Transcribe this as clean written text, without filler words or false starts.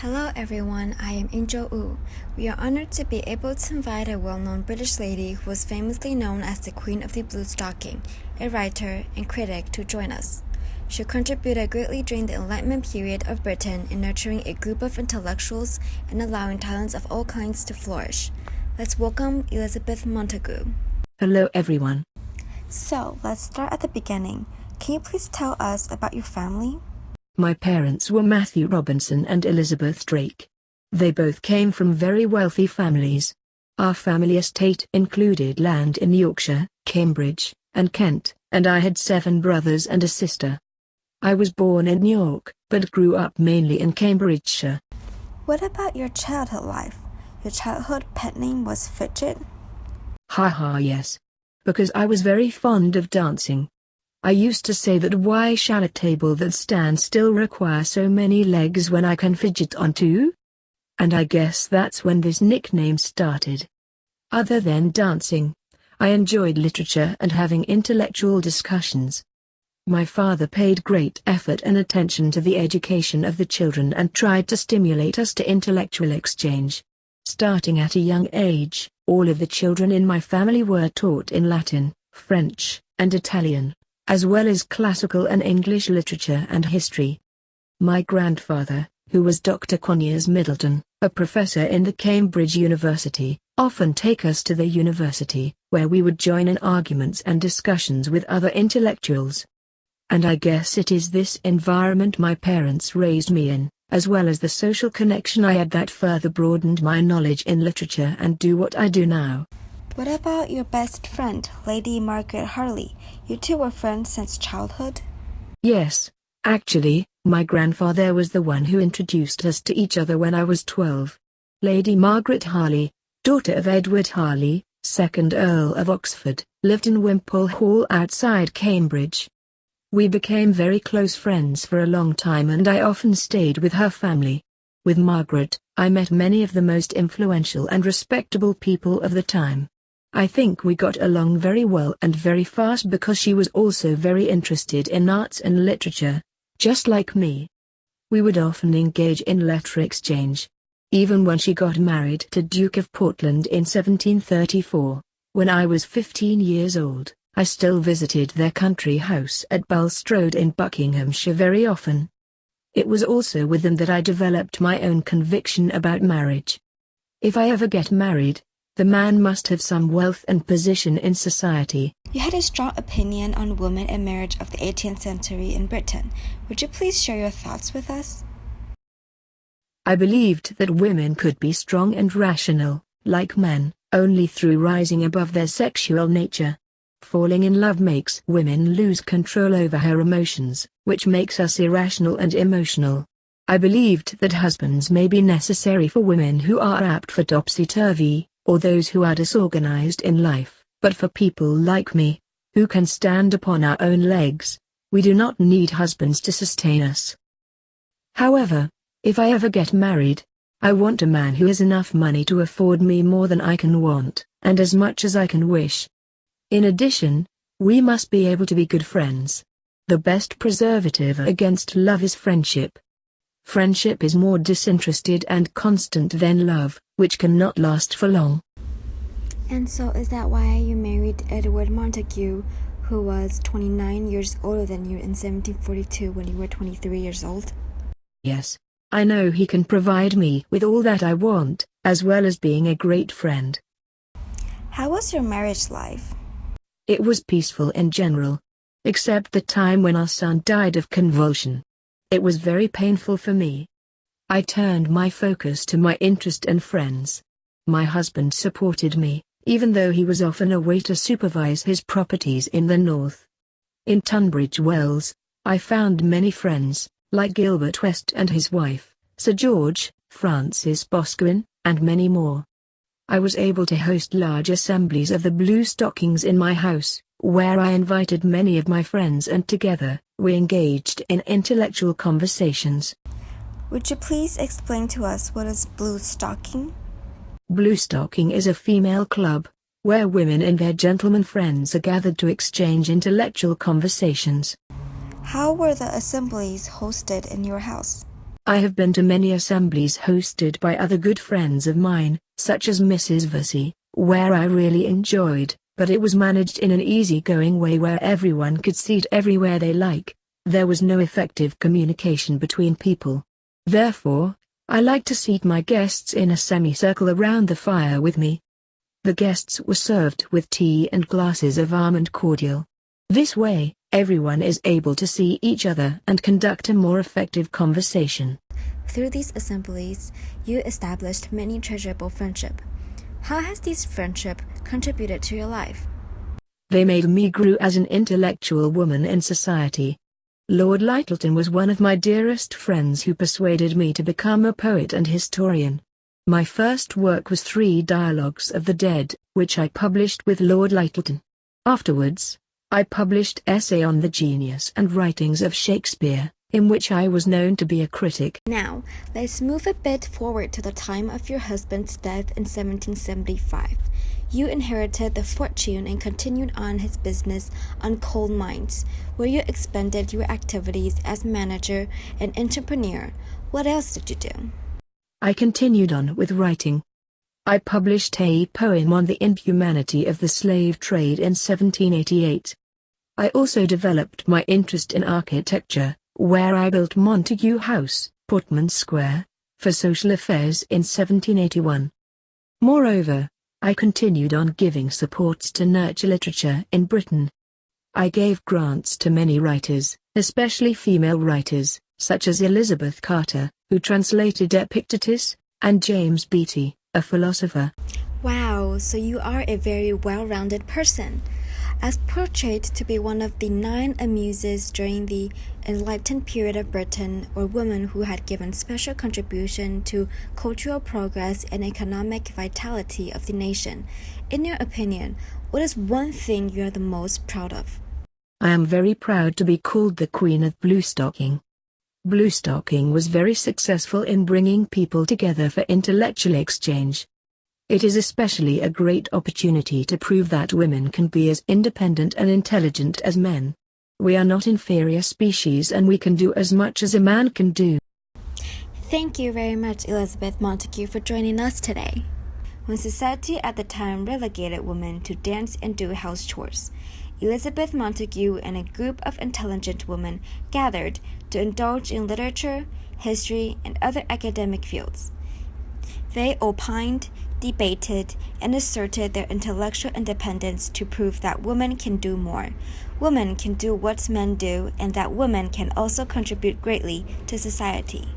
Hello everyone, I am Angel Wu. We are honored to be able to invite a well-known British lady who was famously known as the Queen of the Blue Stocking, a writer and critic, to join us. She contributed greatly during the Enlightenment period of Britain in nurturing a group of intellectuals and allowing talents of all kinds to flourish. Let's welcome Elizabeth Montagu. Hello everyone. So, let's start at the beginning. Can you please tell us about your family? My parents were Matthew Robinson and Elizabeth Drake. They both came from very wealthy families. Our family estate included land in Yorkshire, Cambridge, and Kent, and I had 7 brothers and a sister. I was born in York, but grew up mainly in Cambridgeshire. What about your childhood life? Your childhood pet name was Fidget? Haha, yes. Because I was very fond of dancing. I used to say that why shall a table that stands still require so many legs when I can fidget on 2? And I guess that's when this nickname started. Other than dancing, I enjoyed literature and having intellectual discussions. My father paid great effort and attention to the education of the children and tried to stimulate us to intellectual exchange. Starting at a young age, all of the children in my family were taught in Latin, French, and Italian, as well as classical and English literature and history. My grandfather, who was Dr. Conyers Middleton, a professor in the Cambridge University, often take us to the university, where we would join in arguments and discussions with other intellectuals. And I guess it is this environment my parents raised me in, as well as the social connection I had, that further broadened my knowledge in literature and do what I do now. What about your best friend, Lady Margaret Harley? You two were friends since childhood? Yes, actually, my grandfather was the one who introduced us to each other when I was 12. Lady Margaret Harley, daughter of Edward Harley, 2nd Earl of Oxford, lived in Wimpole Hall outside Cambridge. We became very close friends for a long time and I often stayed with her family. With Margaret, I met many of the most influential and respectable people of the time. I think we got along very well and very fast because she was also very interested in arts and literature, just like me. We would often engage in letter exchange. Even when she got married to Duke of Portland in 1734, when I was 15 years old, I still visited their country house at Bulstrode in Buckinghamshire very often. It was also with them that I developed my own conviction about marriage. If I ever get married, the man must have some wealth and position in society. You had a strong opinion on women and marriage of the 18th century in Britain. Would you please share your thoughts with us? I believed that women could be strong and rational, like men, only through rising above their sexual nature. Falling in love makes women lose control over her emotions, which makes us irrational and emotional. I believed that husbands may be necessary for women who are apt for topsy-turvy, or those who are disorganized in life, but for people like me, who can stand upon our own legs, we do not need husbands to sustain us. However, if I ever get married, I want a man who has enough money to afford me more than I can want, and as much as I can wish. In addition, we must be able to be good friends. The best preservative against love is friendship. Friendship is more disinterested and constant than love, which cannot last for long. And so is that why you married Edward Montagu, who was 29 years older than you in 1742 when you were 23 years old? Yes, I know he can provide me with all that I want, as well as being a great friend. How was your marriage life? It was peaceful in general, except the time when our son died of convulsion. It was very painful for me. I turned my focus to my interest and friends. My husband supported me, even though he was often away to supervise his properties in the north. In Tunbridge Wells, I found many friends, like Gilbert West and his wife, Sir George, Francis Boscawen, and many more. I was able to host large assemblies of the Blue Stockings in my house, where I invited many of my friends and together, we engaged in intellectual conversations. Would you please explain to us what is Blue Stocking? Blue Stocking is a female club, where women and their gentlemen friends are gathered to exchange intellectual conversations. How were the assemblies hosted in your house? I have been to many assemblies hosted by other good friends of mine, such as Mrs. Vesey, where I really enjoyed, but it was managed in an easygoing way where everyone could seat everywhere they like. There was no effective communication between people. Therefore, I like to seat my guests in a semicircle around the fire with me. The guests were served with tea and glasses of almond cordial. This way, everyone is able to see each other and conduct a more effective conversation. Through these assemblies, you established many treasurable friendships. How has this friendship contributed to your life? They made me grow as an intellectual woman in society. Lord Lyttelton was one of my dearest friends who persuaded me to become a poet and historian. My first work was 3 Dialogues of the Dead, which I published with Lord Lyttelton. Afterwards, I published Essay on the Genius and Writings of Shakespeare, in which I was known to be a critic. Now, let's move a bit forward to the time of your husband's death in 1775. You inherited the fortune and continued on his business on coal mines, where you expanded your activities as manager and entrepreneur. What else did you do? I continued on with writing. I published a poem on the inhumanity of the slave trade in 1788. I also developed my interest in architecture, where I built Montagu House, Portman Square, for social affairs in 1781. Moreover, I continued on giving supports to nurture literature in Britain. I gave grants to many writers, especially female writers, such as Elizabeth Carter, who translated Epictetus, and James Beattie, a philosopher. Wow, so you are a very well-rounded person. As portrayed to be one of the 9 muses during the enlightened period of Britain, or women who had given special contribution to cultural progress and economic vitality of the nation, in your opinion, what is one thing you are the most proud of? I am very proud to be called the Queen of Bluestocking. Bluestocking was very successful in bringing people together for intellectual exchange. It is especially a great opportunity to prove that women can be as independent and intelligent as men. We are not inferior species and we can do as much as a man can do. Thank you very much, Elizabeth Montagu, for joining us today. When society at the time relegated women to dance and do house chores, Elizabeth Montagu and a group of intelligent women gathered to indulge in literature, history, and other academic fields. They opined, debated, and asserted their intellectual independence to prove that women can do more. Women can do what men do, and that women can also contribute greatly to society.